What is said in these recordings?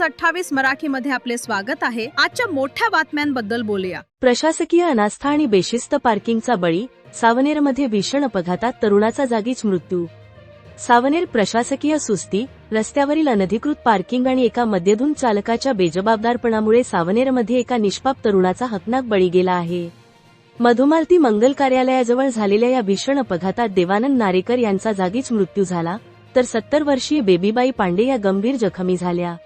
News 28 मराठीमध्ये आपले स्वागत आहे। आजच्या मोठ्या बातम्यांबद्दल बोलूया। प्रशासकीय अनास्था आणि बेशिस्त पार्किंगचा बळी, सावनेरमध्ये भीषण अपघातात तरुणाचा जागीच मृत्यू। सावनेर प्रशासकीय सुस्ती, रस्त्यावरील अनधिकृत पार्किंग आणि एका मद्यधुंद चालकाच्या बेजबाबदारपणामुळे सावनेरमध्ये एका निष्पाप तरुणाचा हकनाक बळी गेला आहे। मधुमालती मंगल कार्यालयाजवळ झालेल्या या भीषण अपघातात देवानंद नारेकर यांचा जागीच मृत्यू झाला, तर 70 वर्षीय बेबीबाई पांडे या गंभीर जखमी झाल्या।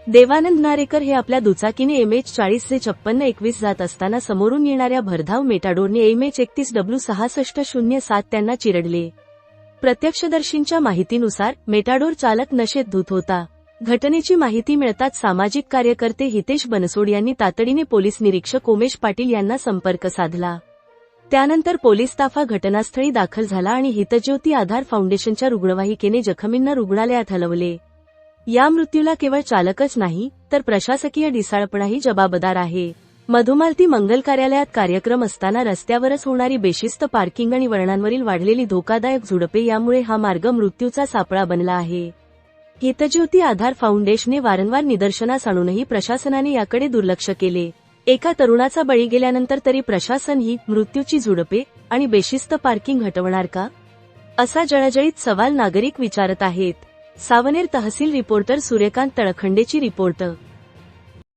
देवानंद नारेकर हे आपल्या दुचाकीने MH40C5621 जात असताना समोरून येणाऱ्या भरधाव मेटाडोरने MH31W6607 त्यांना चिरडले। प्रत्यक्षदर्शींच्या माहितीनुसार मेटाडोर चालक नशेत धूत होता। घटनेची माहिती मिळताच सामाजिक कार्यकर्ते हितेश बनसोड यांनी तातडीने पोलीस निरीक्षक उमेश पाटील यांना संपर्क साधला। त्यानंतर पोलीस ताफा घटनास्थळी दाखल झाला आणि हितज्योती आधार फाउंडेशनच्या रुग्णवाहिकेने जखमींना रुग्णालयात हलवले। या मृत्यूला केवळ चालकच नाही, तर प्रशासकीय ढिसाळपणाही जबाबदार आहे। मधुमालती मंगल कार्यालयात कार्यक्रम असताना रस्त्यावरच होणारी बेशिस्त पार्किंग आणि वळणांवरील वाढलेली धोकादायक झुडपे यामुळे हा मार्ग मृत्यूचा सापळा बनला आहे। हितज्योती आधार फाउंडेशनने वारंवार निदर्शनास आणूनही प्रशासनाने याकडे दुर्लक्ष केले। एका तरुणाचा बळी गेल्यानंतर तरी प्रशासन ही मृत्यूची झुडपे आणि बेशिस्त पार्किंग हटवणार का, असा जळजळीत सवाल नागरिक विचारत आहेत। सावनेर तहसील रिपोर्टर सूर्यकांत तळखंडेची रिपोर्ट।